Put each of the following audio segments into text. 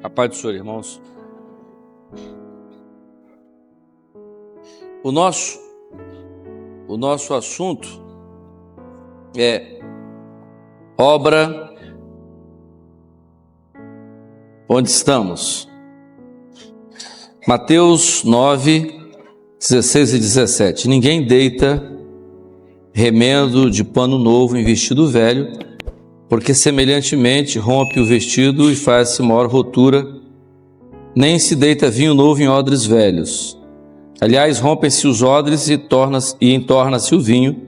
A paz do Senhor, irmãos. O nosso assunto é obra onde estamos. Mateus 9, 16 e 17. Ninguém deita remendo de pano novo em vestido velho, porque semelhantemente rompe o vestido e faz-se maior rotura. Nem se deita vinho novo em odres velhos. Aliás, rompem-se os odres e entorna-se o vinho,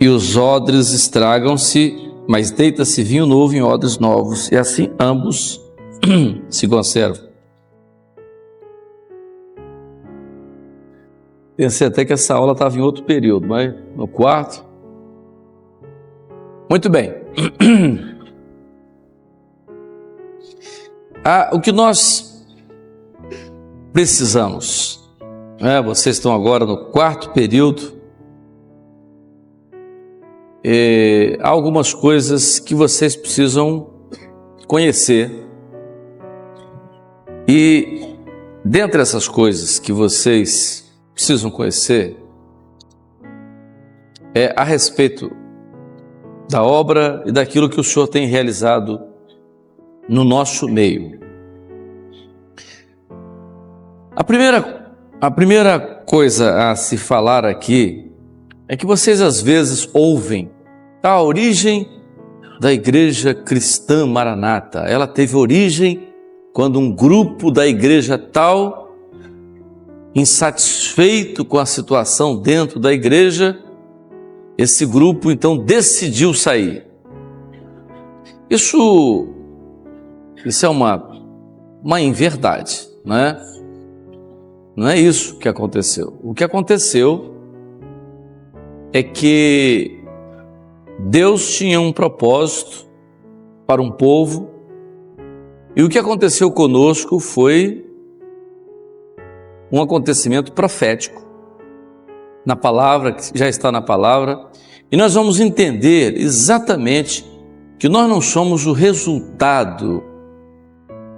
e os odres estragam-se, mas deita-se vinho novo em odres novos, e assim ambos se conservam. Pensei até que essa aula estava em outro período, mas no quarto. Muito bem. O que nós precisamos, vocês estão agora no quarto período, há algumas coisas que vocês precisam conhecer, e dentre essas coisas que vocês precisam conhecer é a respeito da obra e daquilo que o Senhor tem realizado no nosso meio. A primeira coisa a se falar aqui é que vocês às vezes ouvem a origem da Igreja Cristã Maranata. Ela teve origem quando um grupo da igreja tal, insatisfeito com a situação dentro da igreja, esse grupo então decidiu sair. Isso é uma inverdade, não é? Não é isso que aconteceu. O que aconteceu é que Deus tinha um propósito para um povo, e o que aconteceu conosco foi um acontecimento profético, na palavra, que já está na palavra, e nós vamos entender exatamente que nós não somos o resultado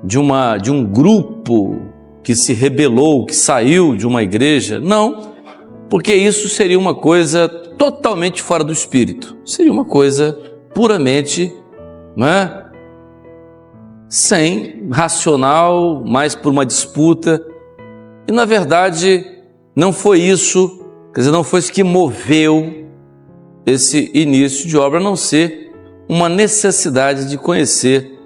de um grupo que se rebelou, que saiu de uma igreja, não, porque isso seria uma coisa totalmente fora do espírito, seria uma coisa puramente, sem racional, mais por uma disputa. E na verdade não foi isso, não foi isso que moveu esse início de obra, a não ser uma necessidade de conhecer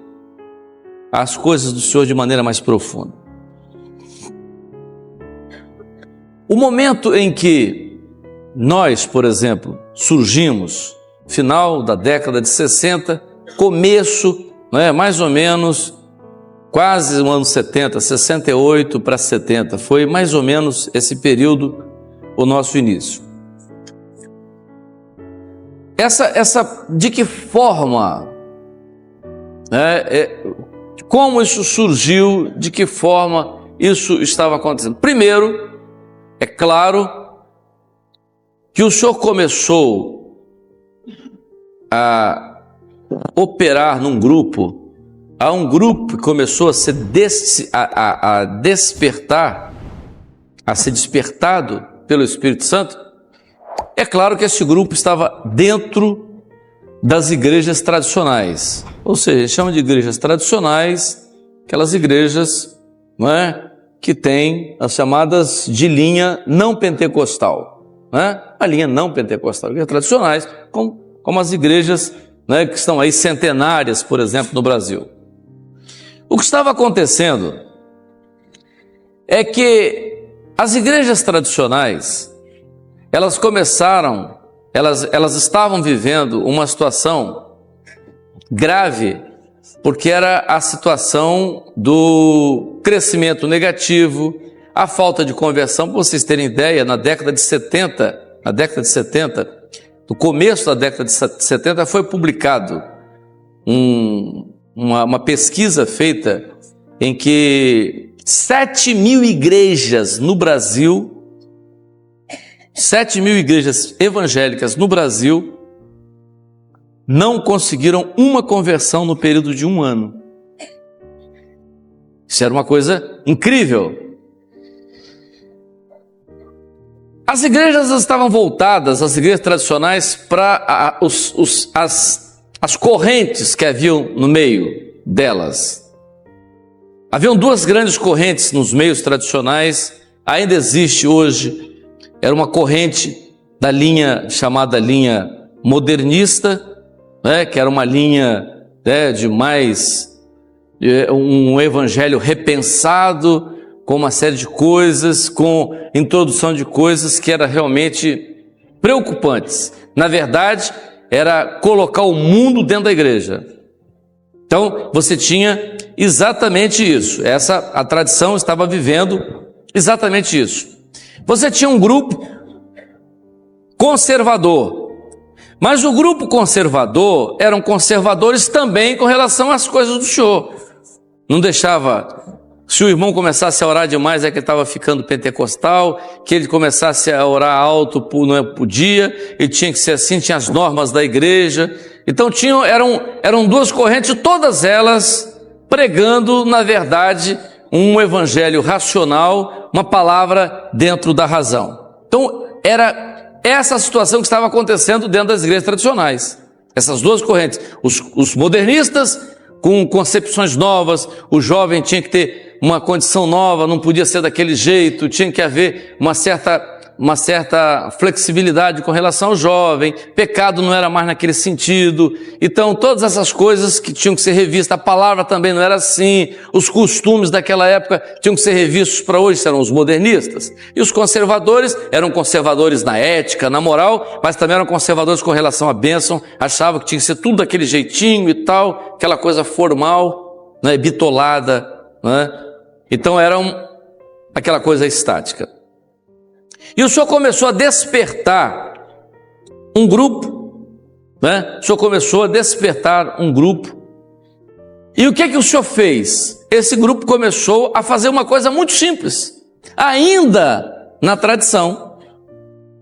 as coisas do Senhor de maneira mais profunda. O momento em que nós, por exemplo, surgimos, final da década de 60, começo, mais ou menos, quase no ano 70, 68 para 70, foi mais ou menos esse período o nosso início. De que forma, como isso surgiu, de que forma isso estava acontecendo? Primeiro, é claro que o Senhor começou a operar num grupo. Há um grupo que começou a ser despertar, a ser despertado pelo Espírito Santo. É claro que esse grupo estava dentro das igrejas tradicionais, ou seja, chama de igrejas tradicionais aquelas igrejas, que têm as chamadas de linha não pentecostal, a linha não pentecostal, igrejas tradicionais, como as igrejas que estão aí centenárias, por exemplo, no Brasil. O que estava acontecendo é que as igrejas tradicionais, elas estavam vivendo uma situação grave, porque era a situação do crescimento negativo, a falta de conversão. Para vocês terem ideia, na década de 70, no começo da década de 70, foi publicado uma pesquisa feita em que 7.000 igrejas no Brasil, 7.000 igrejas evangélicas no Brasil, não conseguiram uma conversão no período de um ano. Isso era uma coisa incrível. As igrejas estavam voltadas, as igrejas tradicionais, para as correntes que haviam no meio delas. Haviam duas grandes correntes nos meios tradicionais, ainda existe hoje. Era uma corrente da linha chamada linha modernista, né, que era uma linha, né, de mais um evangelho repensado, com uma série de coisas, com introdução de coisas que eram realmente preocupantes. Na verdade, era colocar o mundo dentro da igreja. Então, você tinha exatamente isso. A tradição estava vivendo exatamente isso. Você tinha um grupo conservador, mas o grupo conservador eram conservadores também com relação às coisas do Senhor. Não deixava, se o irmão começasse a orar demais, é que ele estava ficando pentecostal, que ele começasse a orar alto, não podia, ele tinha que ser assim, tinha as normas da igreja. Então eram duas correntes, todas elas pregando, na verdade, um evangelho racional, uma palavra dentro da razão. Então era essa situação que estava acontecendo dentro das igrejas tradicionais. Essas duas correntes, os modernistas com concepções novas, o jovem tinha que ter uma condição nova, não podia ser daquele jeito, tinha que haver uma certa flexibilidade com relação ao jovem, pecado não era mais naquele sentido. Então todas essas coisas que tinham que ser revistas, a palavra também não era assim, os costumes daquela época tinham que ser revistos para hoje, eram os modernistas. E os conservadores eram conservadores na ética, na moral, mas também eram conservadores com relação à bênção, achavam que tinha que ser tudo daquele jeitinho e tal, aquela coisa formal, né, bitolada, né? Então era aquela coisa estática. E o Senhor começou a despertar um grupo, né? O Senhor começou a despertar um grupo. E o que o Senhor fez? Esse grupo começou a fazer uma coisa muito simples, ainda na tradição.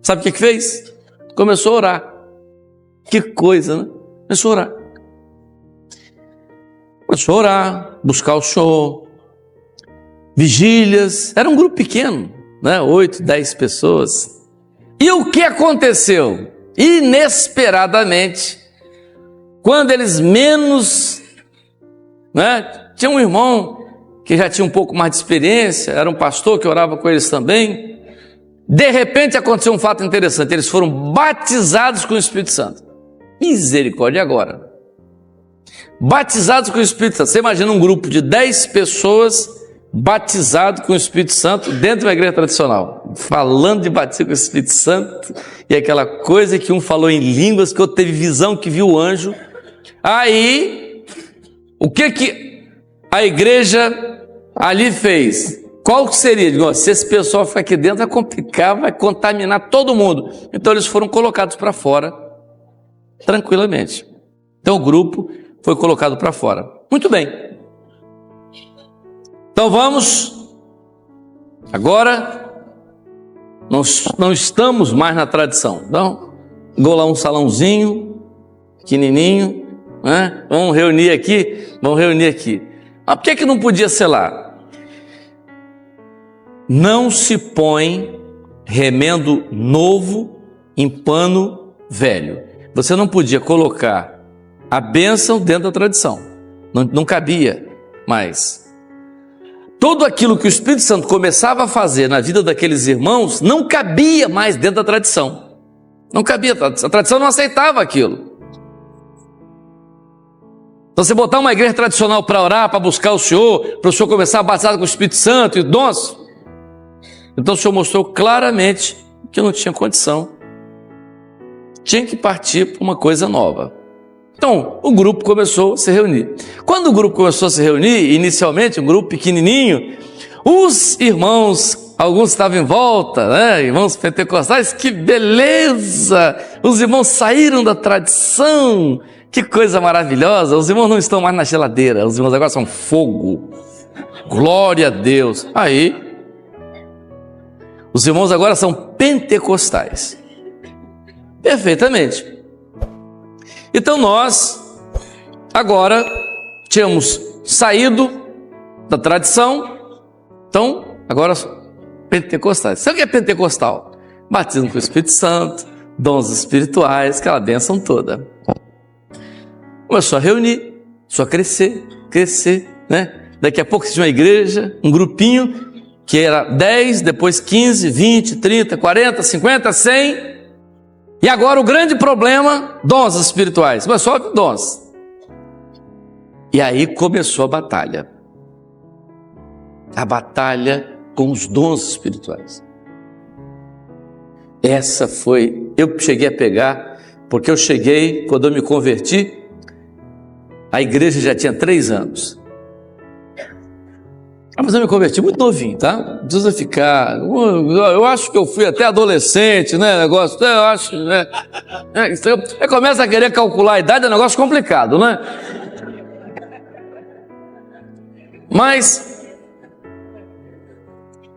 Sabe o que fez? Começou a orar. Que coisa, né? Começou a orar. Começou a orar, buscar o Senhor. Vigílias. Era um grupo pequeno, né? 8, 10 pessoas. E o que aconteceu? Inesperadamente, quando eles menos, né? Tinha um irmão que já tinha um pouco mais de experiência, era um pastor que orava com eles também. De repente aconteceu um fato interessante, eles foram batizados com o Espírito Santo. Misericórdia agora. Batizados com o Espírito Santo. Você imagina um grupo de 10 pessoas batizado com o Espírito Santo dentro de uma igreja tradicional, falando de batismo com o Espírito Santo, e aquela coisa que um falou em línguas, que outro teve visão, que viu o anjo. Aí, o que a igreja ali fez? Qual que seria? Se esse pessoal ficar aqui dentro vai complicar, vai contaminar todo mundo. Então eles foram colocados para fora, tranquilamente. Então o grupo foi colocado para fora. Muito bem. Então vamos, agora, nós não estamos mais na tradição. Então, vou lá um salãozinho, pequenininho, né? Vamos reunir aqui. Mas por que não podia ser lá? Não se põe remendo novo em pano velho. Você não podia colocar a bênção dentro da tradição. Não cabia mais. Tudo aquilo que o Espírito Santo começava a fazer na vida daqueles irmãos não cabia mais dentro da tradição. Não cabia, a tradição não aceitava aquilo. Então você botar uma igreja tradicional para orar, para buscar o Senhor, para o Senhor começar a batizar com o Espírito Santo e dons. Então o Senhor mostrou claramente que não tinha condição. Tinha que partir para uma coisa nova. Então, o grupo começou a se reunir. Quando o grupo começou a se reunir, inicialmente, um grupo pequenininho, os irmãos, alguns estavam em volta, né? Irmãos pentecostais, que beleza! Os irmãos saíram da tradição, que coisa maravilhosa! Os irmãos não estão mais na geladeira, os irmãos agora são fogo. Glória a Deus! Aí, os irmãos agora são pentecostais. Perfeitamente. Então nós, agora, tínhamos saído, da tradição. Então, agora, pentecostais. Sabe o que é pentecostal? Batismo com o Espírito Santo, dons espirituais, aquela bênção toda. Começou a reunir, começou a crescer, né? Daqui a pouco tinha uma igreja, um grupinho, que era 10, depois 15, 20, 30, 40, 50, 100. E agora o grande problema, dons espirituais. Começou a haver dons. E aí começou a batalha. A batalha com os dons espirituais. Essa foi, eu cheguei a pegar, porque eu cheguei, quando eu me converti, a igreja já tinha 3 anos. Mas eu me converti muito novinho, tá? Não precisa ficar... Eu acho que eu fui até adolescente, né? Negócio, eu acho, né? Você começa a querer calcular a idade, é um negócio complicado, né? Mas,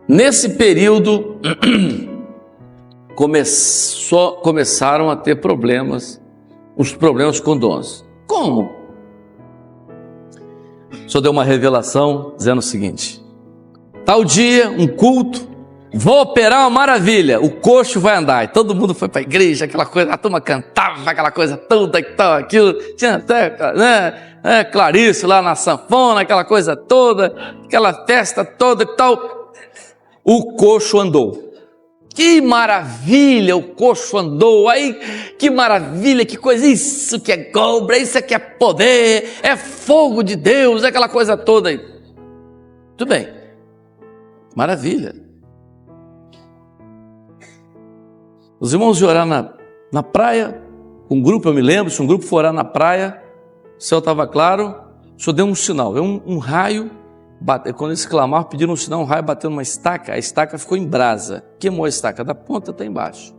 nesse período, começaram a ter problemas, os problemas com dons. Como? O senhor deu uma revelação dizendo o seguinte: tal dia, um culto, vou operar uma maravilha, o coxo vai andar. E todo mundo foi para a igreja, aquela coisa, a turma cantava, aquela coisa toda e tal, aquilo. Tinha até, né, Clarice lá na sanfona, aquela coisa toda, aquela festa toda e tal. O coxo andou. Que maravilha, o coxo andou, aí que maravilha, que coisa, isso que é cobra, isso que é poder, é fogo de Deus, é aquela coisa toda aí. Tudo bem, maravilha. Os irmãos iam orar na praia, um grupo, eu me lembro, se um grupo for orar na praia, o céu estava claro, o senhor deu um sinal, deu um raio. Quando eles clamaram, pediram um sinal, um raio bateu numa estaca, a estaca ficou em brasa, queimou a estaca, da ponta até embaixo.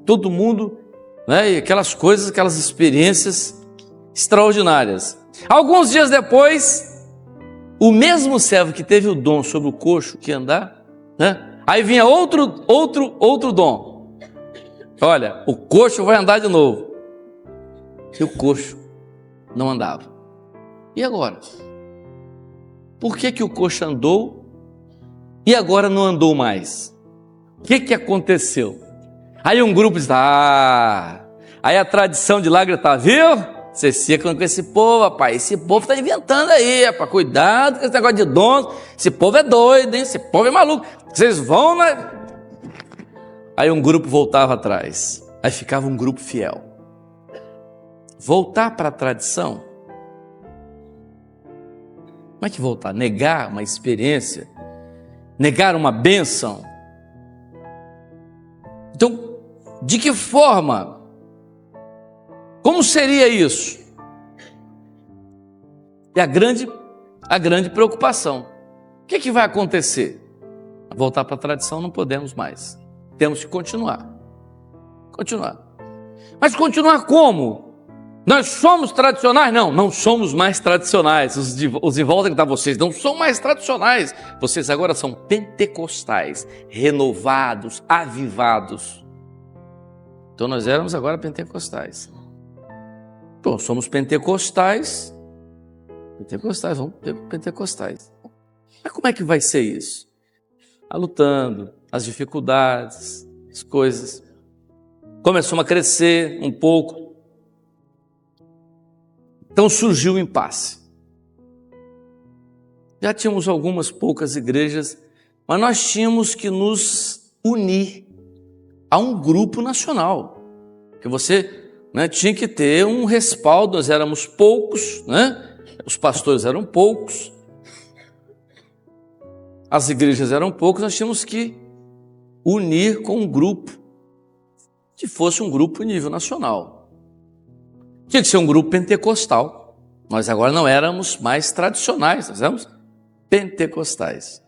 Todo mundo, né, e aquelas coisas, aquelas experiências extraordinárias. Alguns dias depois, o mesmo servo que teve o dom sobre o coxo que ia andar, né, aí vinha outro dom. Olha, o coxo vai andar de novo. E o coxo não andava. E agora? Por que o coxo andou e agora não andou mais? O que aconteceu? Aí um grupo diz, aí a tradição de lá gritar, viu? Vocês ficam com esse povo, rapaz, esse povo está inventando aí, rapaz, cuidado com esse negócio de dons, esse povo é doido, hein? Esse povo é maluco, vocês vão, né? Aí um grupo voltava atrás, aí ficava um grupo fiel. Voltar para a tradição. Como é que voltar? Negar uma experiência? Negar uma bênção? Então, de que forma? Como seria isso? É a grande preocupação. O que vai acontecer? Voltar para a tradição não podemos mais. Temos que continuar. Mas continuar como? Nós somos tradicionais? Não somos mais tradicionais. Os de volta que estão vocês não são mais tradicionais. Vocês agora são pentecostais, renovados, avivados. Então nós éramos agora pentecostais. Então somos pentecostais, vamos ter pentecostais. Mas como é que vai ser isso? Lutando, as dificuldades, as coisas. Começamos a crescer um pouco. Então surgiu o impasse. Já tínhamos algumas poucas igrejas, mas nós tínhamos que nos unir a um grupo nacional. Que você, né, tinha que ter um respaldo, nós éramos poucos, né? Os pastores eram poucos, as igrejas eram poucas, nós tínhamos que unir com um grupo, que fosse um grupo nível nacional. Tinha que ser um grupo pentecostal. Nós agora não éramos mais tradicionais, nós éramos pentecostais.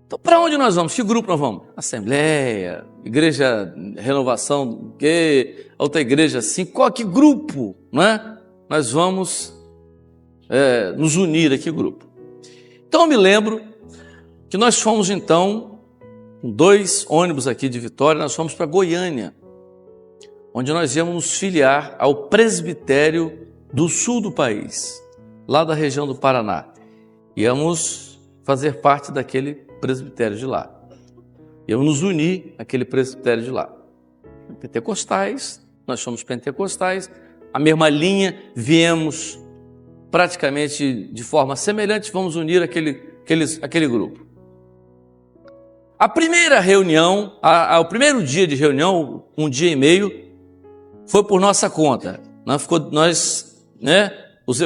Então, para onde nós vamos? Que grupo nós vamos? Assembleia, Igreja Renovação, outra igreja assim, que grupo, não é? Nós vamos nos unir a que grupo? Então eu me lembro que nós fomos então, com 2 ônibus aqui de Vitória, nós fomos para Goiânia, onde nós íamos nos filiar ao presbitério do sul do país, lá da região do Paraná. Íamos fazer parte daquele presbitério de lá. Íamos nos unir àquele presbitério de lá. Pentecostais, nós somos pentecostais, a mesma linha, viemos praticamente de forma semelhante, vamos unir aquele grupo. A primeira reunião, o primeiro dia de reunião, um dia e meio, foi por nossa conta.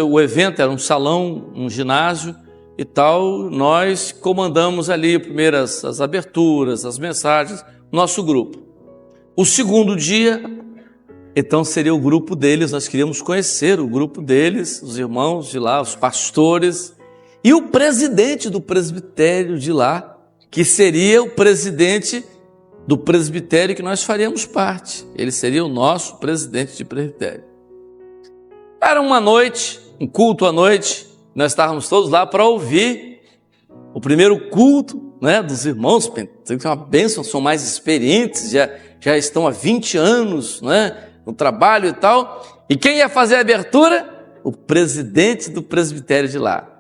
O evento era um salão, um ginásio e tal, nós comandamos ali primeiro as aberturas, as mensagens, nosso grupo. O segundo dia, então seria o grupo deles, nós queríamos conhecer o grupo deles, os irmãos de lá, os pastores, e o presidente do presbitério de lá, que seria o presidente do presbitério que nós faríamos parte. Ele seria o nosso presidente de presbitério. Era uma noite, um culto à noite, nós estávamos todos lá para ouvir o primeiro culto, né, dos irmãos, que é uma bênção, são mais experientes, já estão há 20 anos, né, no trabalho e tal. E quem ia fazer a abertura? O presidente do presbitério de lá.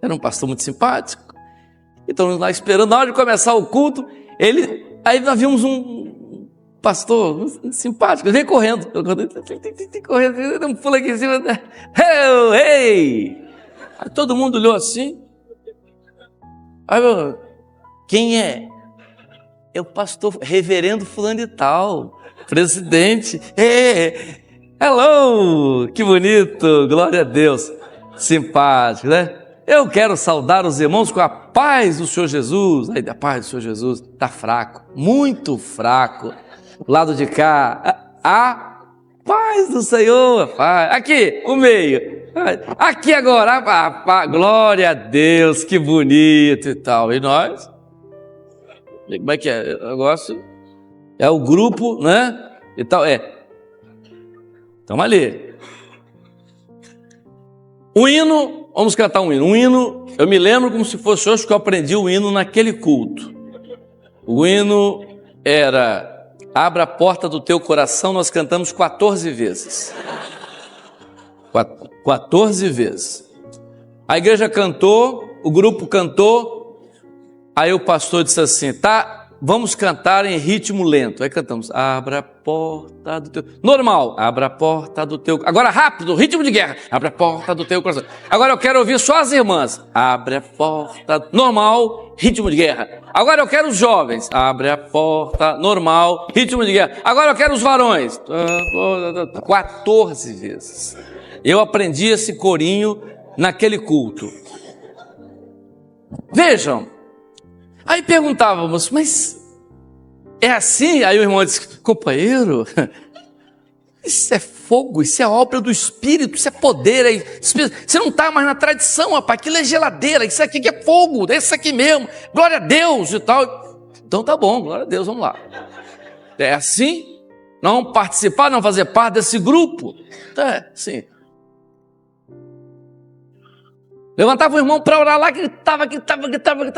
Era um pastor muito simpático. Então, lá esperando, na hora de começar o culto, aí nós vimos um pastor simpático, ele veio correndo, deu um pulo aqui em cima, hey! Aí todo mundo olhou assim, aí quem é? É o pastor reverendo fulano e tal, presidente. Hello, que bonito, glória a Deus, simpático, né? Eu quero saudar os irmãos com a paz do Senhor Jesus. Aí, a paz do Senhor Jesus, está fraco, muito fraco. Lado de cá, a paz do Senhor, paz. Aqui, o meio. Aqui agora, glória a Deus, que bonito e tal. E nós? Como é que é? O negócio é o grupo, né? E tal, Estamos ali. O hino, vamos cantar um hino. Um hino, eu me lembro como se fosse hoje que eu aprendi o hino naquele culto. O hino era Abra a porta do teu coração, nós cantamos 14 vezes. 14 vezes. A igreja cantou, o grupo cantou, aí o pastor disse assim, tá, vamos cantar em ritmo lento. Aí cantamos, abra a porta do teu... Normal, abra a porta do teu... Agora rápido, ritmo de guerra. Abra a porta do teu coração. Agora eu quero ouvir só as irmãs. Abre a porta... Normal, ritmo de guerra. Agora eu quero os jovens. Abre a porta... Normal, ritmo de guerra. Agora eu quero os varões. 14 vezes. Eu aprendi esse corinho naquele culto. Vejam. Aí perguntávamos, mas é assim? Aí o irmão disse, companheiro, isso é fogo, isso é obra do Espírito, isso é poder. Você não está mais na tradição, rapaz, aquilo é geladeira, isso aqui que é fogo, é isso aqui mesmo, glória a Deus e tal. Então tá bom, glória a Deus, vamos lá. É assim? Não participar, não fazer parte desse grupo? Sim. Levantava o irmão para orar lá, gritava,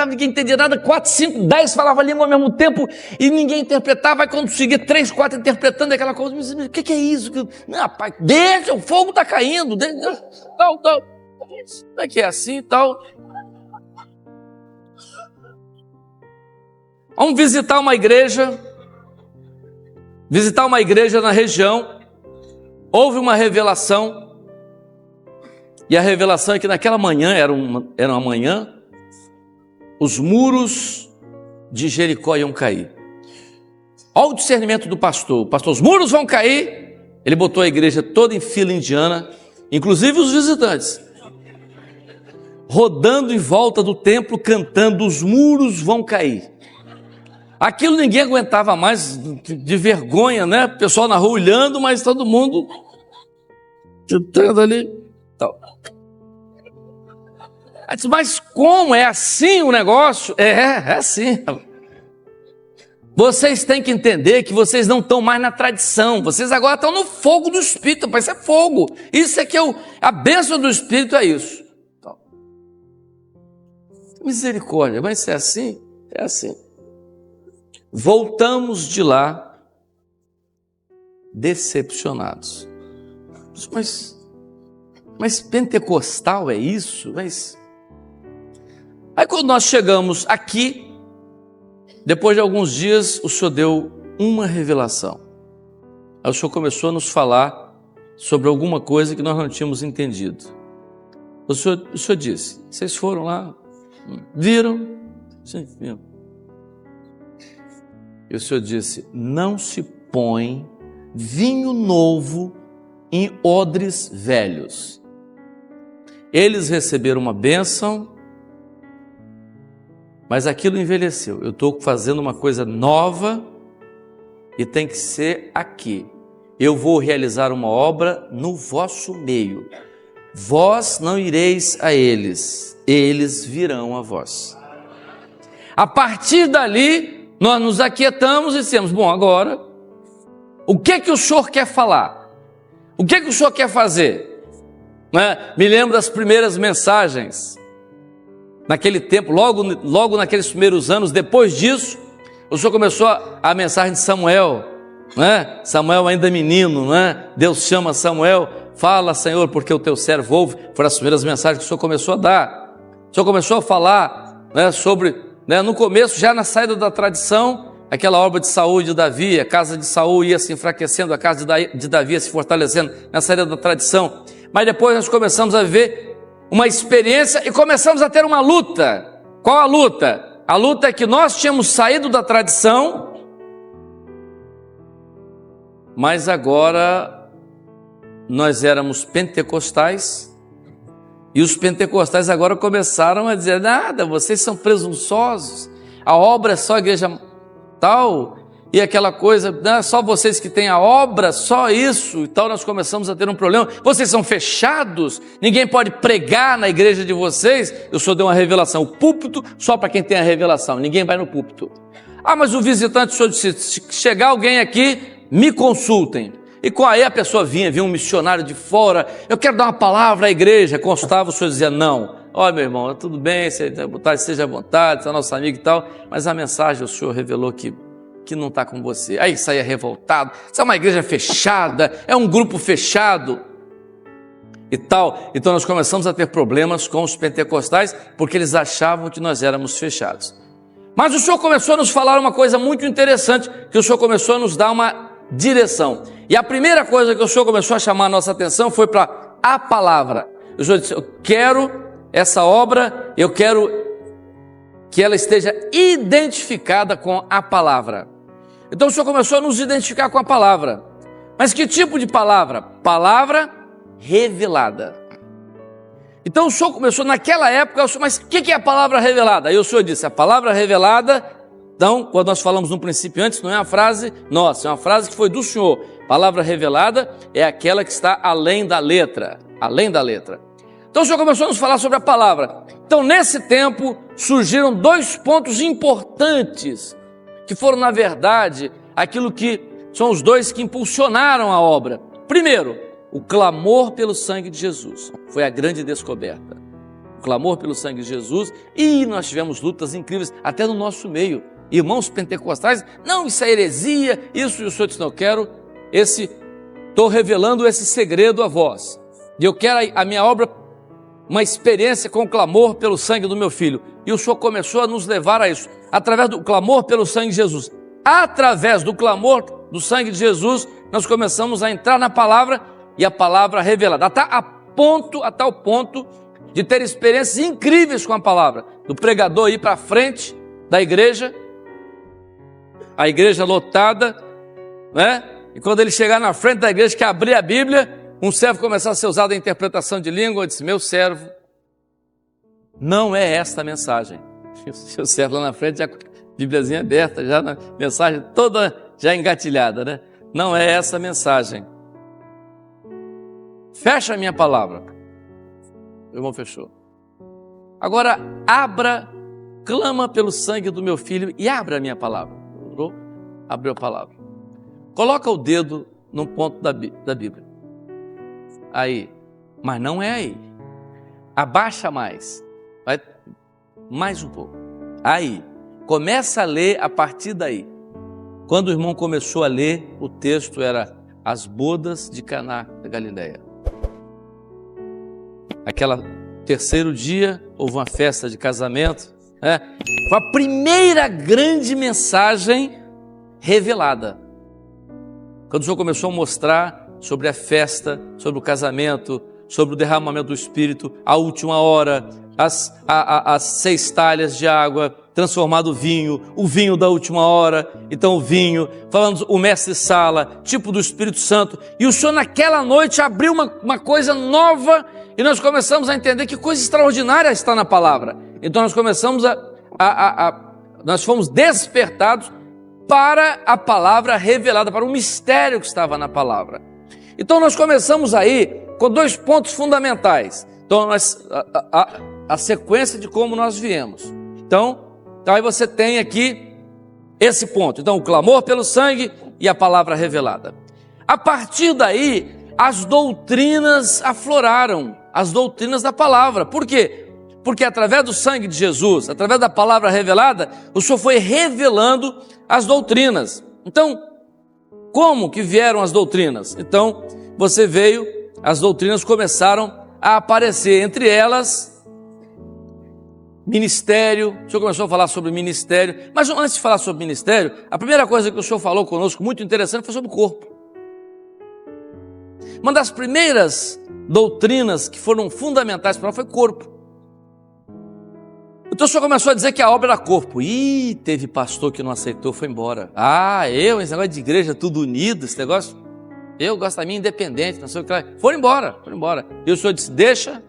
ninguém entendia nada, 4, 5, 10 falava a língua ao mesmo tempo e ninguém interpretava, aí quando seguia 3, 4 interpretando aquela coisa, mas o que é isso? Não, rapaz, deixa, o fogo está caindo, tal, não é que é assim e tal. Vamos visitar uma igreja na região, houve uma revelação. E a revelação é que naquela manhã, era uma manhã, os muros de Jericó iam cair. Olha o discernimento do pastor. O pastor, os muros vão cair. Ele botou a igreja toda em fila indiana, inclusive os visitantes, rodando em volta do templo, cantando, os muros vão cair. Aquilo ninguém aguentava mais, de vergonha, né? O pessoal na rua olhando, mas todo mundo cantando ali. Mas como? É assim o negócio? É assim. Vocês têm que entender que vocês não estão mais na tradição, vocês agora estão no fogo do Espírito, mas isso é fogo. Isso é que a bênção do Espírito é isso. Misericórdia, mas é assim? É assim. Voltamos de lá decepcionados. Mas Mas pentecostal é isso? Mas... Aí quando nós chegamos aqui, depois de alguns dias, o Senhor deu uma revelação. Aí o Senhor começou a nos falar sobre alguma coisa que nós não tínhamos entendido. O Senhor disse, vocês foram lá, viram? Sim, viram. E o Senhor disse, não se põe vinho novo em odres velhos. Eles receberam uma bênção, mas aquilo envelheceu. Eu estou fazendo uma coisa nova e tem que ser aqui. Eu vou realizar uma obra no vosso meio. Vós não ireis a eles, eles virão a vós. A partir dali, nós nos aquietamos e dissemos, bom, agora, o que o Senhor quer falar? O que o Senhor quer fazer? Me lembro das primeiras mensagens, naquele tempo, logo naqueles primeiros anos, depois disso, o Senhor começou a mensagem de Samuel, Samuel ainda menino, Deus chama Samuel, fala Senhor, porque o teu servo ouve. Foram as primeiras mensagens que o Senhor começou a dar. O Senhor começou a falar sobre, no começo, já na saída da tradição, aquela obra de Saul e de Davi, a casa de Saul ia se enfraquecendo, a casa de Davi ia se fortalecendo na saída da tradição. Mas depois nós começamos a viver uma experiência e começamos a ter uma luta. Qual a luta? A luta é que nós tínhamos saído da tradição, mas agora nós éramos pentecostais, e os pentecostais agora começaram a dizer, nada, vocês são presunçosos, a obra é só a igreja tal, e aquela coisa, não é só vocês que têm a obra, só isso, e tal. Nós começamos a ter um problema, vocês são fechados, ninguém pode pregar na igreja de vocês. O Senhor deu uma revelação, o púlpito só para quem tem a revelação, ninguém vai no púlpito. Mas o visitante, o Senhor disse, se chegar alguém aqui, me consultem. E aí a pessoa vinha um missionário de fora, eu quero dar uma palavra à igreja, consultava, o Senhor dizia, não, olha meu irmão, tudo bem, seja à vontade, você é nosso amigo e tal, mas a mensagem o Senhor revelou que não está com você. Aí saía revoltado, isso é uma igreja fechada, é um grupo fechado e tal. Então nós começamos a ter problemas com os pentecostais, porque eles achavam que nós éramos fechados. Mas o Senhor começou a nos falar uma coisa muito interessante, que o Senhor começou a nos dar uma direção. E a primeira coisa que o Senhor começou a chamar a nossa atenção foi para a palavra. O Senhor disse, eu quero essa obra, eu quero que ela esteja identificada com a palavra. Então o Senhor começou a nos identificar com a palavra. Mas que tipo de palavra? Palavra revelada. Então o Senhor começou naquela época, mas o que é a palavra revelada? Aí o Senhor disse, a palavra revelada, então, quando nós falamos no princípio antes, não é uma frase nossa, é uma frase que foi do Senhor. Palavra revelada é aquela que está além da letra, além da letra. Então o Senhor começou a nos falar sobre a palavra. Então nesse tempo surgiram dois pontos importantes, que foram na verdade aquilo que são os dois que impulsionaram a obra. Primeiro, o clamor pelo sangue de Jesus, foi a grande descoberta. O clamor pelo sangue de Jesus, e nós tivemos lutas incríveis, até no nosso meio. Irmãos pentecostais, não, isso é heresia, isso, e o Senhor disse, não, eu quero estou revelando esse segredo a vós. E eu quero a minha obra, uma experiência com o clamor pelo sangue do meu filho. E o Senhor começou a nos levar a isso, através do clamor pelo sangue de Jesus. Através do clamor do sangue de Jesus, nós começamos a entrar na palavra, e a palavra revelada, a tal ponto de ter experiências incríveis com a palavra, do pregador ir para a frente da igreja, a igreja lotada, e quando ele chegar na frente da igreja, que abrir a Bíblia, um servo começar a ser usado em interpretação de língua, eu disse, meu servo, não é esta a mensagem. O servo lá na frente, já com a Bíbliazinha aberta, já na mensagem toda já engatilhada, Não é essa a mensagem. Fecha a minha palavra. O irmão fechou. Agora clama pelo sangue do meu filho e abra a minha palavra. Abriu a palavra. Coloca o dedo num ponto da Bíblia. Aí. Mas não é aí. Abaixa mais. Vai mais um pouco. Aí. Começa a ler a partir daí. Quando o irmão começou a ler, o texto era as bodas de Caná da Galileia. aquela terceiro dia, houve uma festa de casamento, né? Foi a primeira grande mensagem revelada. Quando o Senhor começou a mostrar sobre a festa, sobre o casamento, sobre o derramamento do Espírito, a última hora, as 6 talhas de água, transformado o vinho da última hora, então o vinho, falando o mestre-sala, tipo do Espírito Santo, e o Senhor naquela noite abriu uma coisa nova, e nós começamos a entender que coisa extraordinária está na palavra. Então nós começamos nós fomos despertados para a palavra revelada, para o mistério que estava na palavra. Então nós começamos aí com 2 pontos fundamentais. Então a sequência de como nós viemos. Então aí você tem aqui esse ponto. Então o clamor pelo sangue e a palavra revelada. A partir daí, as doutrinas afloraram, as doutrinas da palavra. Por quê? Porque através do sangue de Jesus, através da palavra revelada, o Senhor foi revelando as doutrinas. Então, como que vieram as doutrinas? Então, as doutrinas começaram a aparecer, entre elas, ministério. O Senhor começou a falar sobre ministério, mas antes de falar sobre ministério, a primeira coisa que o Senhor falou conosco, muito interessante, foi sobre o corpo. Uma das primeiras doutrinas que foram fundamentais para nós foi corpo. Então o Senhor começou a dizer que a obra era corpo. Ih, teve pastor que não aceitou, foi embora. Esse negócio de igreja tudo unido, esse negócio, eu gosto da minha independente, não sei o que lá. Foram embora. E o Senhor disse, deixa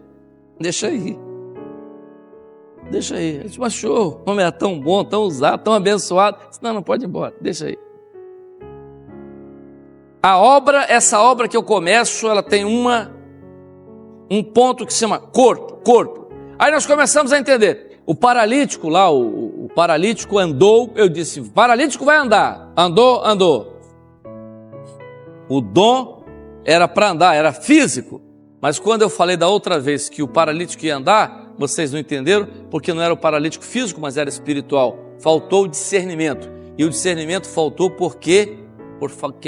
aí. Deixa aí. Ele disse, mas show, o homem era tão bom, tão usado, tão abençoado. Disse, não pode ir embora, deixa aí. Essa obra que eu começo, ela tem um ponto que se chama corpo. Aí nós começamos a entender. O paralítico lá, o paralítico andou, eu disse, o paralítico vai andar. Andou. O dom era para andar, era físico. Mas quando eu falei da outra vez que o paralítico ia andar, vocês não entenderam, porque não era o paralítico físico, mas era espiritual. Faltou o discernimento. E o discernimento faltou porque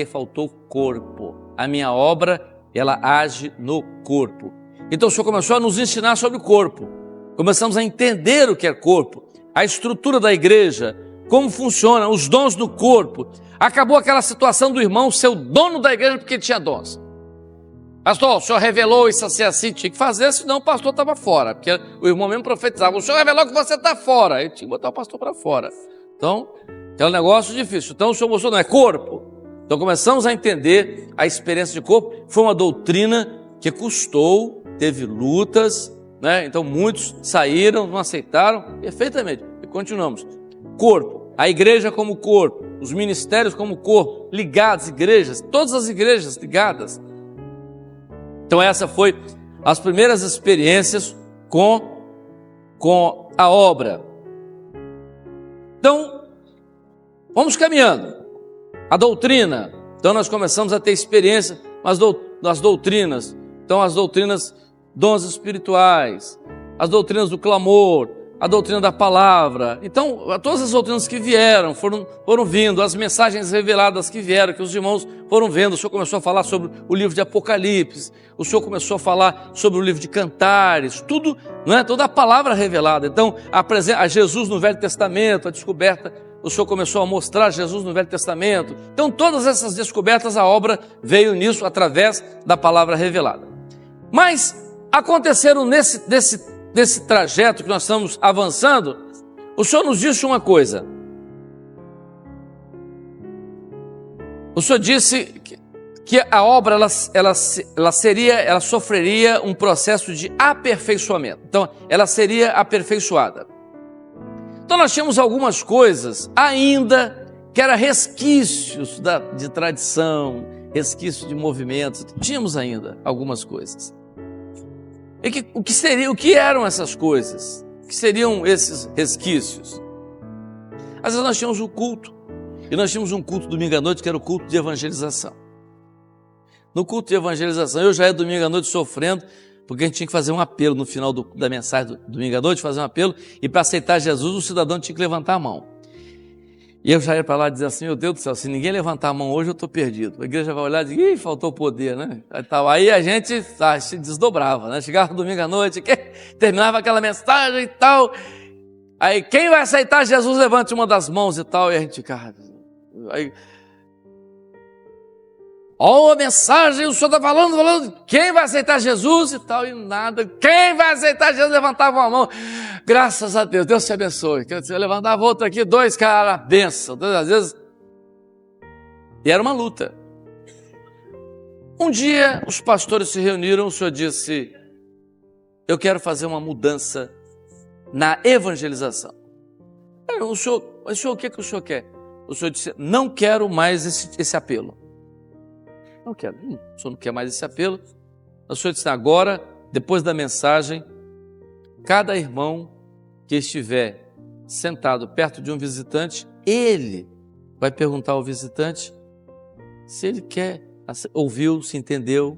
faltou corpo. A minha obra, ela age no corpo. Então o Senhor começou a nos ensinar sobre o corpo. Começamos a entender o que é corpo, a estrutura da igreja, como funciona, os dons do corpo. Acabou aquela situação do irmão ser o dono da igreja porque tinha dons. Pastor, o senhor revelou isso assim, tinha que fazer, senão o pastor estava fora. Porque o irmão mesmo profetizava, o senhor revelou que você está fora. Aí tinha que botar o pastor para fora. Então, é um negócio difícil. Então o senhor mostrou, não é corpo. Então começamos a entender a experiência de corpo. Foi uma doutrina que custou, teve lutas, né? Então muitos saíram, não aceitaram, perfeitamente, e continuamos. Corpo, a igreja como corpo, os ministérios como corpo, ligados, igrejas, todas as igrejas ligadas. Então essa foi as primeiras experiências com a obra. Então, vamos caminhando. A doutrina, então nós começamos a ter experiência nas doutrinas. Então as doutrinas, dons espirituais, as doutrinas do clamor, a doutrina da palavra. Então, todas as doutrinas que vieram, foram vindo, as mensagens reveladas que vieram, que os irmãos foram vendo. O Senhor começou a falar sobre o livro de Apocalipse, o Senhor começou a falar sobre o livro de Cantares, tudo, não é? Toda a palavra revelada. Então, a Jesus no Velho Testamento, a descoberta, o Senhor começou a mostrar Jesus no Velho Testamento. Então, todas essas descobertas, a obra veio nisso através da palavra revelada. Mas aconteceram nesse trajeto que nós estamos avançando, o Senhor nos disse uma coisa. O Senhor disse que a obra ela sofreria um processo de aperfeiçoamento. Então, ela seria aperfeiçoada. Então, nós tínhamos algumas coisas ainda que eram resquícios de tradição, resquícios de movimentos. Tínhamos ainda algumas coisas. E o que eram essas coisas? O que seriam esses resquícios? Às vezes nós tínhamos um culto, e nós tínhamos um culto domingo à noite, que era o culto de evangelização. No culto de evangelização, eu já ia domingo à noite sofrendo, porque a gente tinha que fazer um apelo no final da mensagem do domingo à noite, fazer um apelo, e para aceitar Jesus, o cidadão tinha que levantar a mão. E eu já ia para lá e dizer assim, meu Deus do céu, se ninguém levantar a mão hoje, eu estou perdido. A igreja vai olhar e dizer, ih, faltou poder, né? Aí a gente se desdobrava, né? Chegava domingo à noite, terminava aquela mensagem e tal. Aí, quem vai aceitar Jesus, levante uma das mãos e tal. E a gente, cara, aí, ó, a mensagem, o senhor está falando, quem vai aceitar Jesus e tal, e nada. Quem vai aceitar Jesus, levantava uma mão. Graças a Deus, Deus te abençoe. Eu levantava outro aqui, dois, cara, benção. Às vezes, e era uma luta. Um dia, os pastores se reuniram, o senhor disse, eu quero fazer uma mudança na evangelização. O senhor, o que o senhor quer? O senhor disse, não quero mais esse apelo. Não quero. O senhor não quer mais esse apelo. O senhor disse, agora, depois da mensagem, cada irmão que estiver sentado perto de um visitante, ele vai perguntar ao visitante se ele quer, ouviu, se entendeu,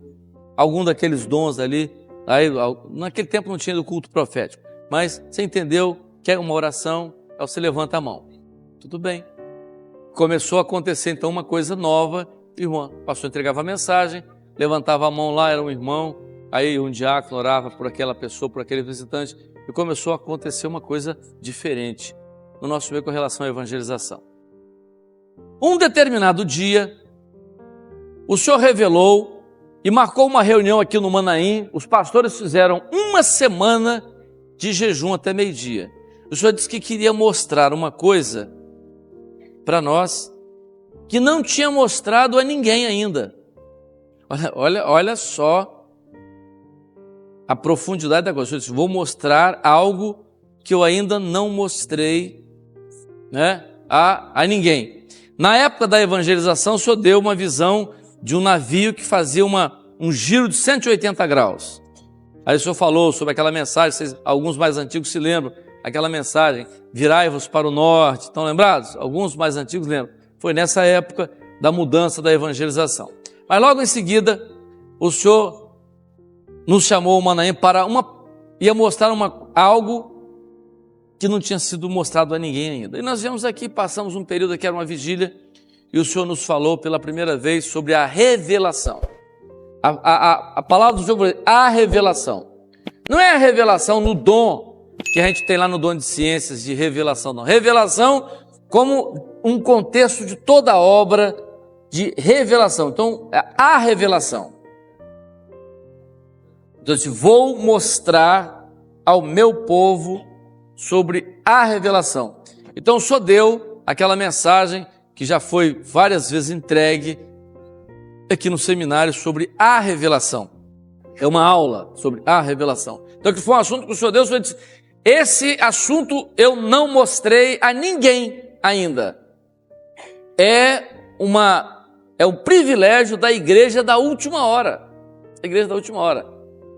algum daqueles dons ali. Aí, naquele tempo não tinha do culto profético, mas você entendeu, quer uma oração, aí você levanta a mão. Tudo bem. Começou a acontecer então uma coisa nova. O irmão, o pastor entregava a mensagem, levantava a mão lá, era um irmão, aí um diácono orava por aquela pessoa, por aquele visitante, e começou a acontecer uma coisa diferente no nosso meio com relação à evangelização. Um determinado dia, o Senhor revelou e marcou uma reunião aqui no Manaim. Os pastores fizeram uma semana de jejum até meio-dia. O Senhor disse que queria mostrar uma coisa para nós que não tinha mostrado a ninguém ainda. Olha só a profundidade da coisa. Eu disse, vou mostrar algo que eu ainda não mostrei, né, a ninguém. Na época da evangelização, o Senhor deu uma visão de um navio que fazia um giro de 180 graus. Aí o Senhor falou sobre aquela mensagem, alguns mais antigos se lembram, aquela mensagem, virai-vos para o norte, estão lembrados? Alguns mais antigos lembram. Foi nessa época da mudança da evangelização. Mas logo em seguida, o Senhor nos chamou o Manaim para ia mostrar algo que não tinha sido mostrado a ninguém ainda. E nós viemos aqui, passamos um período que era uma vigília, e o Senhor nos falou pela primeira vez sobre a revelação. A palavra do Senhor é a revelação. Não é a revelação no dom que a gente tem lá no dom de ciências de revelação, não. Revelação como um contexto de toda a obra de revelação. Então, a revelação. Então, eu vou mostrar ao meu povo sobre a revelação. Então, o Senhor deu aquela mensagem que já foi várias vezes entregue aqui no seminário sobre a revelação. É uma aula sobre a revelação. Então, que foi um assunto que o Senhor disse, esse assunto eu não mostrei a ninguém ainda. É um privilégio da igreja da última hora. A igreja da última hora,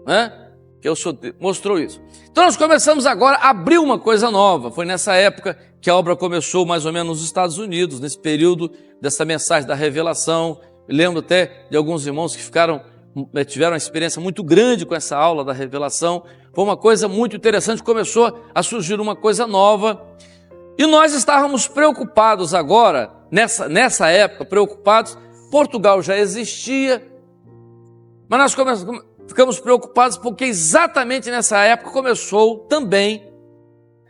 né? Que o Senhor mostrou isso. Então nós começamos agora a abrir uma coisa nova. Foi nessa época que a obra começou mais ou menos nos Estados Unidos, nesse período dessa mensagem da revelação. Eu lembro até de alguns irmãos que tiveram uma experiência muito grande com essa aula da revelação. Foi uma coisa muito interessante, começou a surgir uma coisa nova. E nós estávamos preocupados agora, nessa época, Portugal já existia, mas nós ficamos preocupados porque exatamente nessa época começou também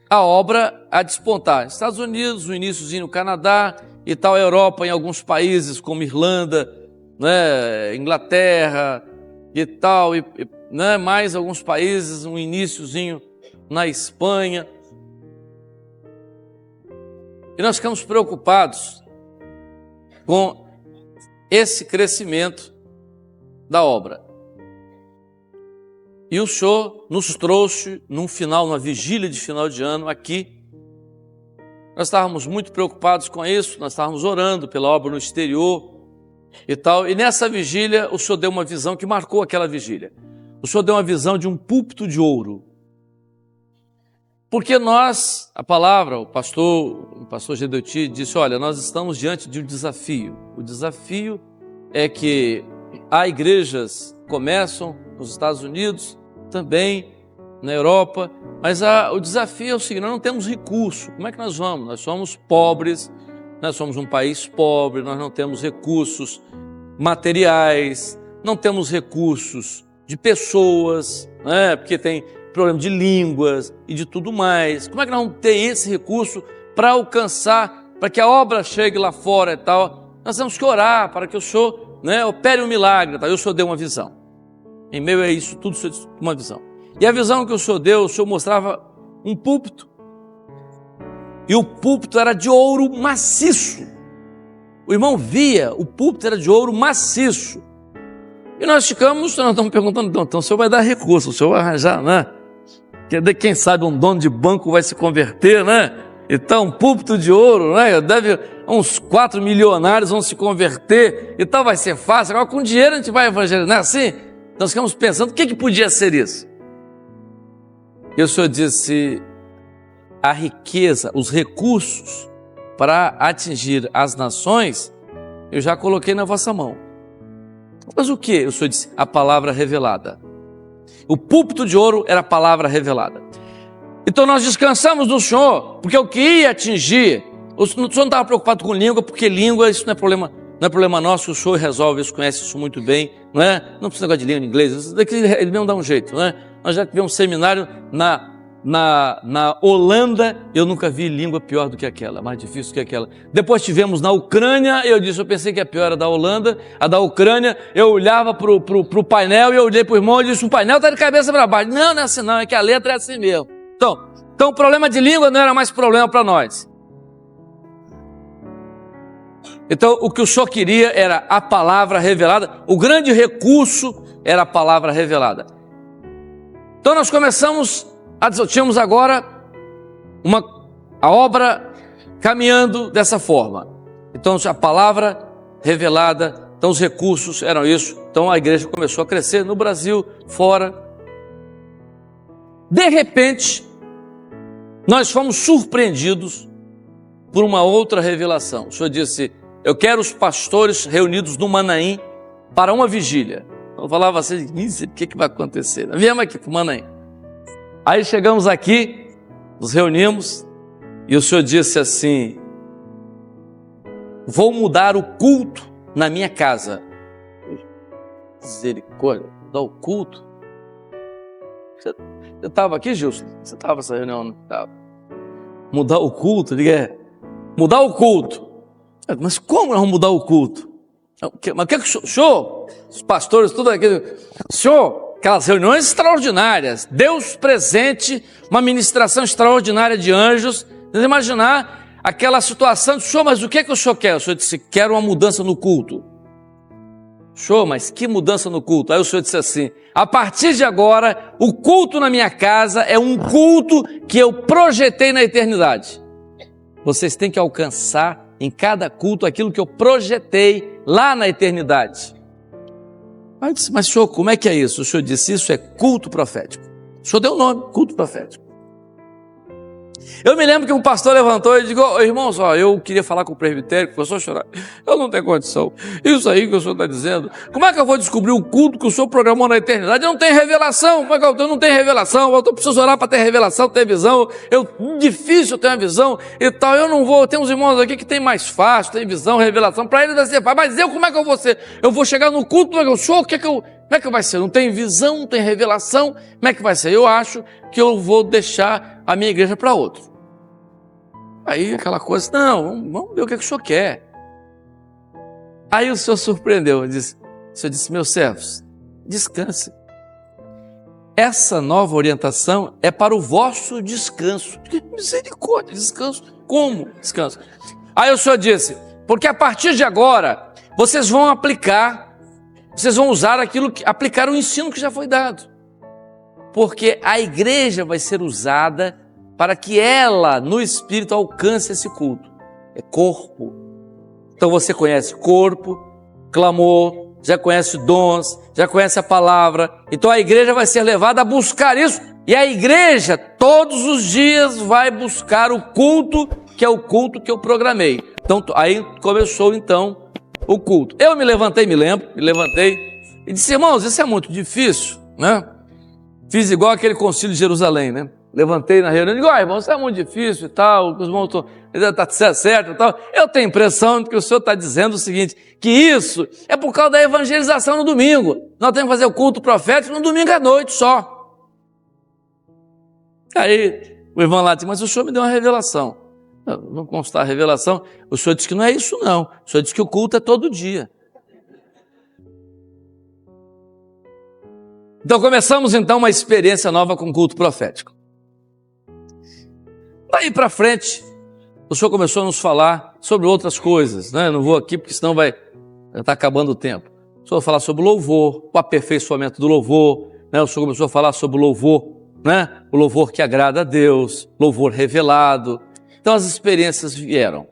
a obra a despontar. Estados Unidos, o iníciozinho no Canadá e tal, Europa, em alguns países como Irlanda, né, Inglaterra e tal, né, mais alguns países, um iníciozinho na Espanha. E nós ficamos preocupados com esse crescimento da obra. E o Senhor nos trouxe numa vigília de final de ano aqui. Nós estávamos muito preocupados com isso, nós estávamos orando pela obra no exterior e tal. E nessa vigília o Senhor deu uma visão que marcou aquela vigília. O Senhor deu uma visão de um púlpito de ouro. Porque nós, a palavra, o pastor Gedeuti disse, olha, nós estamos diante de um desafio. O desafio é que há igrejas que começam nos Estados Unidos, também na Europa, mas o desafio é o seguinte, nós não temos recurso. Como é que nós vamos? Nós somos pobres, Nós somos um país pobre, nós não temos recursos materiais, não temos recursos de pessoas, né? Porque tem problema de línguas e de tudo mais. Como é que nós vamos ter esse recurso para alcançar, para que a obra chegue lá fora e tal? Nós temos que orar para que o Senhor, né, opere um milagre. Tá? O Senhor deu uma visão. Em meio a isso tudo, uma visão. E a visão que o Senhor deu, o Senhor mostrava um púlpito. E o púlpito era de ouro maciço. O irmão via, o púlpito era de ouro maciço. E nós estamos perguntando, então o senhor vai dar recurso, o senhor vai arranjar, né? Quem sabe um dono de banco vai se converter, né? Então, um púlpito de ouro, né? Uns 4 milionários vão se converter, e tal, vai ser fácil. Agora, com dinheiro a gente vai evangelizar, não é assim? Nós ficamos pensando, o que podia ser isso? E o Senhor disse, a riqueza, os recursos para atingir as nações, eu já coloquei na vossa mão. Mas o que? O Senhor disse, a palavra revelada. O púlpito de ouro era a palavra revelada. Então nós descansamos no Senhor, porque o que ia atingir, o Senhor não estava preocupado com língua, porque língua, isso não é problema nosso, o Senhor resolve isso, conhece isso muito bem, não é? Não precisa negócio de língua em inglês, isso daqui ele mesmo dá um jeito, não é? Nós já tivemos um seminário na Holanda, eu nunca vi língua pior do que aquela, mais difícil que aquela. Depois tivemos na Ucrânia, eu pensei que a pior era da Holanda, a da Ucrânia, eu olhava pro painel e eu olhei pro irmão e disse, o painel está de cabeça para baixo. Não, não é assim não, é que a letra é assim mesmo. Então o problema de língua não era mais problema para nós. Então o que o Senhor queria era a palavra revelada, o grande recurso era a palavra revelada. Então nós tínhamos agora a obra caminhando dessa forma. Então a palavra revelada, então os recursos eram isso. Então a igreja começou a crescer no Brasil, fora. De repente, nós fomos surpreendidos por uma outra revelação. O Senhor disse, eu quero os pastores reunidos no Manaim para uma vigília. Eu falava assim, o que vai acontecer? Viemos aqui para o Manaim. Aí chegamos aqui, nos reunimos, e o Senhor disse assim, vou mudar o culto na minha casa. Misericórdia, mudar o culto? Você estava aqui, Gilson? Você estava nessa reunião? Não estava. Mudar o culto? Mudar o culto. Mas como nós vamos mudar o culto? Mas o que o senhor, os pastores, tudo aquilo, senhor, aquelas reuniões extraordinárias, Deus presente, uma ministração extraordinária de anjos, você imaginar aquela situação, senhor, mas o que o senhor quer? O senhor disse, quero uma mudança no culto. Senhor, mas que mudança no culto? Aí o senhor disse assim, a partir de agora, o culto na minha casa é um culto que eu projetei na eternidade. Vocês têm que alcançar em cada culto aquilo que eu projetei lá na eternidade. Aí eu disse, mas senhor, como é que é isso? O senhor disse, isso é culto profético. O senhor deu o nome, culto profético. Eu me lembro que um pastor levantou e disse, irmãos, eu queria falar com o presbitério, começou a chorar. Eu não tenho condição. Isso aí que o senhor está dizendo, como é que eu vou descobrir o culto que o senhor programou na eternidade? Eu não tenho revelação. Como é que eu não tenho revelação? Eu preciso orar para ter revelação, ter visão. Difícil ter uma visão e tal. Eu não vou. Tem uns irmãos aqui que tem mais fácil, tem visão, revelação. Para eles vai ser fácil. Mas como é que eu vou ser? Eu vou chegar no culto, o senhor, como é que vai ser? Não tem visão, não tem revelação. Como é que vai ser? Eu acho que eu vou deixar a minha igreja para outro. Aí aquela coisa, não, vamos ver o que o senhor quer. Aí o senhor surpreendeu, o senhor disse, meus servos, descanse. Essa nova orientação é para o vosso descanso. Misericórdia, descanso. Como descanso? Aí o senhor disse, porque a partir de agora, vocês vão usar aplicar o ensino que já foi dado. Porque a igreja vai ser usada para que ela, no Espírito, alcance esse culto. É corpo. Então você conhece corpo, clamor, já conhece dons, já conhece a palavra. Então a igreja vai ser levada a buscar isso. E a igreja, todos os dias, vai buscar o culto, que é o culto que eu programei. Então aí começou então o culto. Eu me levantei e disse, irmãos, isso é muito difícil, né? Fiz igual aquele concílio de Jerusalém, né? levantei na reunião e digo, irmão, isso é muito difícil e tal, os irmãos está certo e tal. Eu tenho a impressão de que o senhor está dizendo o seguinte, que isso é por causa da evangelização no domingo. Nós temos que fazer o culto profético no domingo à noite só. Aí o irmão lá disse, mas o senhor me deu uma revelação. Não constar a revelação. O senhor disse que não é isso não. O senhor disse que o culto é todo dia. Então começamos então uma experiência nova com o culto profético. Daí para frente, o senhor começou a nos falar sobre outras coisas, né? Eu não vou aqui porque senão já está acabando o tempo. O senhor vai falar sobre o louvor, o aperfeiçoamento do louvor, né? O senhor começou a falar sobre o louvor, né? O louvor que agrada a Deus, louvor revelado. Então as experiências vieram.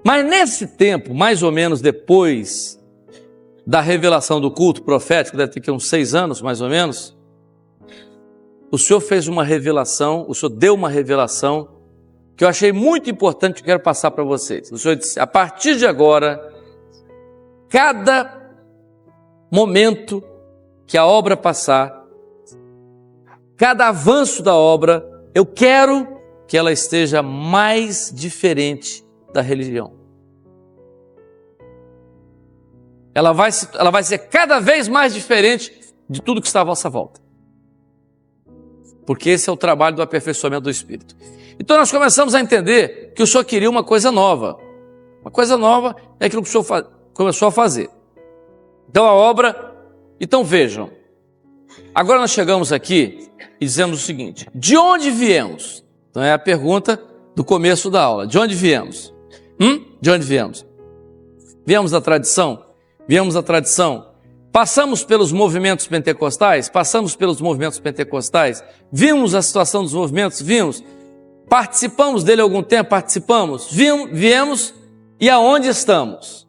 Mas nesse tempo, mais ou menos depois da revelação do culto profético, deve ter uns 6 anos mais ou menos, o senhor fez uma revelação, o senhor deu uma revelação que eu achei muito importante, que eu quero passar para vocês. O senhor disse, a partir de agora, cada momento que a obra passar, cada avanço da obra, eu quero que ela esteja mais diferente da religião. Ela vai ser cada vez mais diferente de tudo que está à vossa volta. Porque esse é o trabalho do aperfeiçoamento do Espírito. Então nós começamos a entender que o Senhor queria uma coisa nova. Uma coisa nova é aquilo que o Senhor começou a fazer. Então a obra... Então vejam, agora nós chegamos aqui e dizemos o seguinte, de onde viemos? Então é a pergunta do começo da aula. De onde viemos? De onde viemos? Viemos da tradição? Viemos da tradição. Passamos pelos movimentos pentecostais? Passamos pelos movimentos pentecostais. Vimos a situação dos movimentos? Vimos. Participamos dele há algum tempo? Participamos. Viemos e aonde estamos?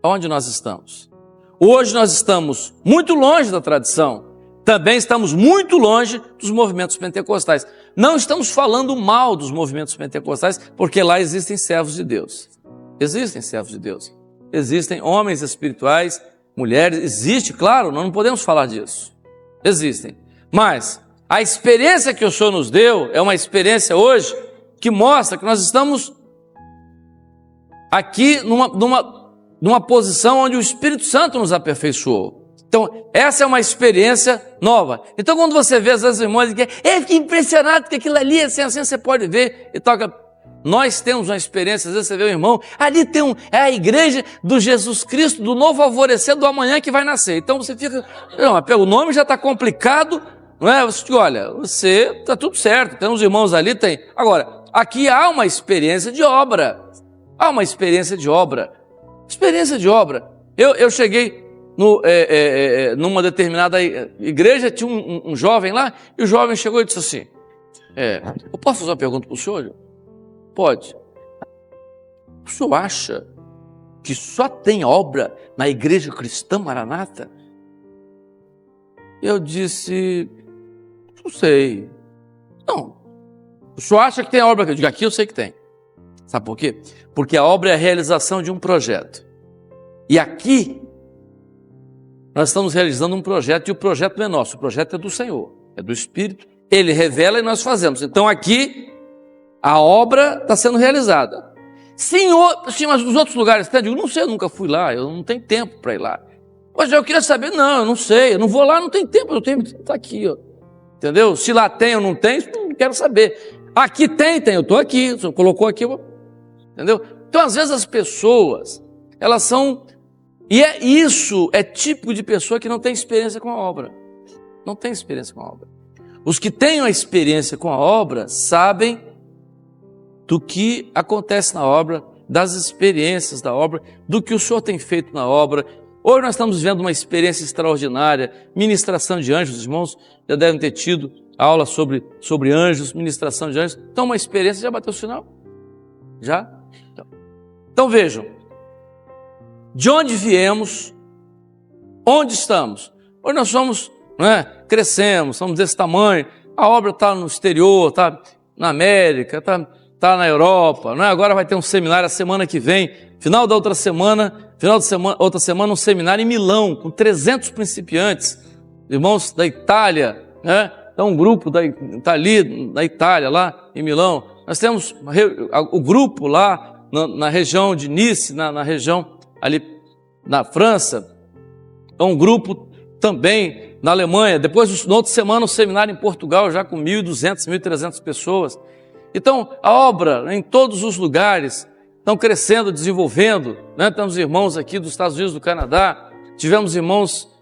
Aonde nós estamos? Hoje nós estamos muito longe da tradição. Também estamos muito longe dos movimentos pentecostais. Não estamos falando mal dos movimentos pentecostais, porque lá existem servos de Deus. Existem servos de Deus. Existem homens espirituais, mulheres, existe, claro, nós não podemos falar disso. Existem. Mas a experiência que o Senhor nos deu é uma experiência hoje que mostra que nós estamos aqui numa posição onde o Espírito Santo nos aperfeiçoou. Então, essa é uma experiência nova. Então, quando você vê, às vezes, irmãos, eu fiquei impressionado que aquilo ali, assim, você pode ver e toca... Nós temos uma experiência, às vezes você vê o irmão, ali tem é a igreja do Jesus Cristo, do novo alvorecer do amanhã que vai nascer. Então você fica, não, o nome já está complicado, não é? Você diz, olha, você está tudo certo, tem uns irmãos ali, tem. Agora, aqui há uma experiência de obra. Há uma experiência de obra. Experiência de obra. Eu cheguei numa determinada igreja, tinha um jovem lá, e o jovem chegou e disse assim, eu posso fazer uma pergunta para o senhor? Pode. O senhor acha que só tem obra na igreja cristã Maranata? Eu disse, não sei. Não. O senhor acha que tem obra? Eu digo, aqui eu sei que tem. Sabe por quê? Porque a obra é a realização de um projeto. E aqui, nós estamos realizando um projeto, e o projeto não é nosso, o projeto é do Senhor, é do Espírito. Ele revela e nós fazemos. Então aqui, a obra está sendo realizada. Sim, mas nos outros lugares, eu digo, não sei, eu nunca fui lá, eu não tenho tempo para ir lá. Mas eu queria saber, não, eu não sei, eu não vou lá, não tem tempo, eu tenho, está aqui, ó. Entendeu? Se lá tem ou não tem, não quero saber. Aqui tem, eu estou aqui, o senhor colocou aqui, entendeu? Então, às vezes as pessoas, elas são, isso é tipo de pessoa que não tem experiência com a obra. Não tem experiência com a obra. Os que têm a experiência com a obra sabem do que acontece na obra, das experiências da obra, do que o Senhor tem feito na obra. Hoje nós estamos vivendo uma experiência extraordinária, ministração de anjos, os irmãos já devem ter tido aula sobre anjos, ministração de anjos. Então uma experiência, já bateu o sinal? Já? Então vejam, de onde viemos, onde estamos? Hoje nós somos, crescemos, somos desse tamanho, a obra está no exterior, está na América, está na Europa, agora vai ter um seminário a semana que vem, final de outra semana, um seminário em Milão, com 300 principiantes, irmãos da Itália, Então, um grupo está ali na Itália, lá em Milão. Nós temos o grupo lá na região de Nice, na região ali na França. É um grupo também na Alemanha. Depois, na outra semana, um seminário em Portugal, já com 1.200, 1.300 pessoas. Então, a obra em todos os lugares estão crescendo, desenvolvendo, né? Temos irmãos aqui dos Estados Unidos, do Canadá, tivemos irmãos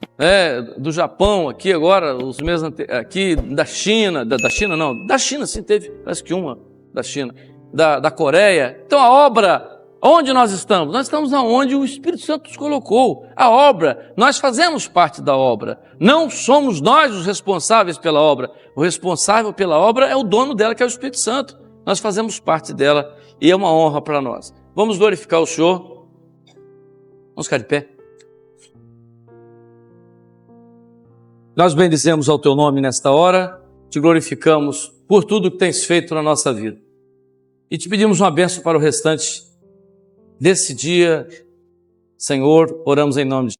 do Japão aqui agora, os meses aqui da China, da China sim teve, parece que uma da China, da Coreia. Então a obra, onde nós estamos? Nós estamos onde o Espírito Santo nos colocou. A obra, nós fazemos parte da obra, não somos nós os responsáveis pela obra, o responsável pela obra é o dono dela, que é o Espírito Santo. Nós fazemos parte dela e é uma honra para nós. Vamos glorificar o Senhor. Vamos ficar de pé. Nós bendizemos ao Teu nome nesta hora, te glorificamos por tudo que tens feito na nossa vida. E te pedimos uma bênção para o restante desse dia. Senhor, oramos em nome de